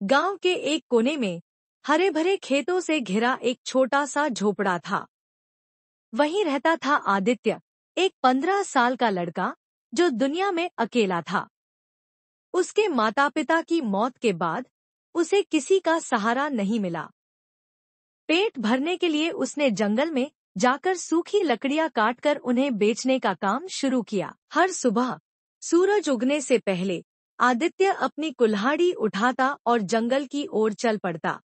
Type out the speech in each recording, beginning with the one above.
गांव के एक कोने में हरे भरे खेतों से घिरा एक छोटा सा झोपड़ा था। वहीं रहता था आदित्य, एक 15 साल का लड़का जो दुनिया में अकेला था। उसके माता पिता की मौत के बाद उसे किसी का सहारा नहीं मिला। पेट भरने के लिए उसने जंगल में जाकर सूखी लकड़ियां काटकर उन्हें बेचने का काम शुरू किया। हर सुबह सूरज उगने से पहले आदित्य अपनी कुल्हाड़ी उठाता और जंगल की ओर चल पड़ता।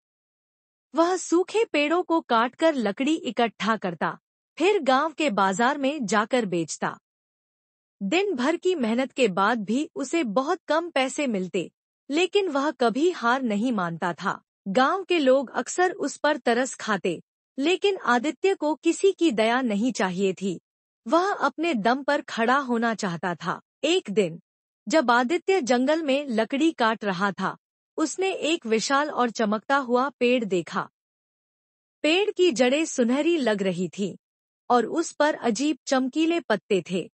वह सूखे पेड़ों को काटकर लकड़ी इकट्ठा करता, फिर गांव के बाजार में जाकर बेचता। दिन भर की मेहनत के बाद भी उसे बहुत कम पैसे मिलते, लेकिन वह कभी हार नहीं मानता था। गांव के लोग अक्सर उस पर तरस खाते, लेकिन आदित्य को किसी की दया नहीं चाहिए थी। वह अपने दम पर खड़ा होना चाहता था। एक दिन जब आदित्य जंगल में लकड़ी काट रहा था, उसने एक विशाल और चमकता हुआ पेड़ देखा। पेड़ की जड़ें सुनहरी लग रही थी और उस पर अजीब चमकीले पत्ते थे।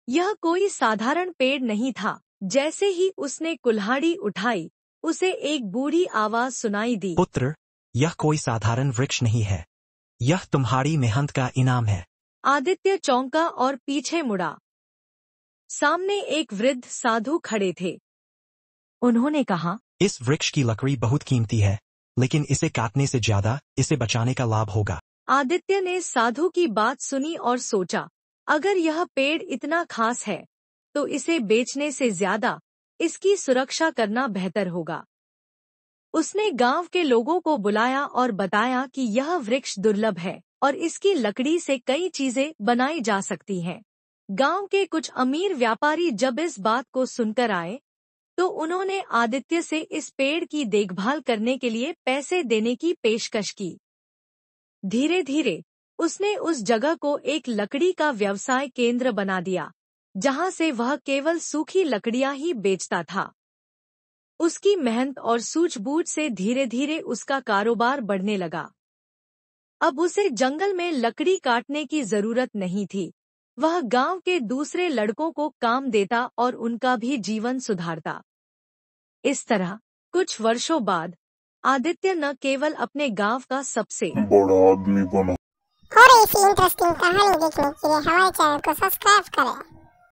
यह कोई साधारण पेड़ नहीं था। जैसे ही उसने कुल्हाड़ी उठाई, उसे एक बूढ़ी आवाज सुनाई दी। पुत्र, यह कोई साधारण वृक्ष नहीं है। यह तुम्हारी मेहनत का इनाम है। आदित्य चौंका और पीछे मुड़ा। सामने एक वृद्ध साधु खड़े थे। उन्होंने कहा, इस वृक्ष की लकड़ी बहुत कीमती है, लेकिन इसे काटने से ज्यादा इसे बचाने का लाभ होगा। आदित्य ने साधु की बात सुनी और सोचा, अगर यह पेड़ इतना खास है, तो इसे बेचने से ज्यादा इसकी सुरक्षा करना बेहतर होगा। उसने गांव के लोगों को बुलाया और बताया कि यह वृक्ष दुर्लभ है और इसकी लकड़ी से कई चीजें बनाई जा सकती हैं। गांव के कुछ अमीर व्यापारी जब इस बात को सुनकर आए, तो उन्होंने आदित्य से इस पेड़ की देखभाल करने के लिए पैसे देने की पेशकश की। धीरे धीरे उसने उस जगह को एक लकड़ी का व्यवसाय केंद्र बना दिया, जहां से वह केवल सूखी लकड़ियां ही बेचता था। उसकी मेहनत और सूझबूझ से धीरे धीरे उसका कारोबार बढ़ने लगा। अब उसे जंगल में लकड़ी काटने की जरूरत नहीं थी। वह गांव के दूसरे लड़कों को काम देता और उनका भी जीवन सुधारता। इस तरह कुछ वर्षों बाद आदित्य न केवल अपने गांव का सबसे बड़ा आदमी बना। और ऐसी इंटरेस्टिंग कहानी देखने के लिए हमारे चैनल को सब्सक्राइब करें।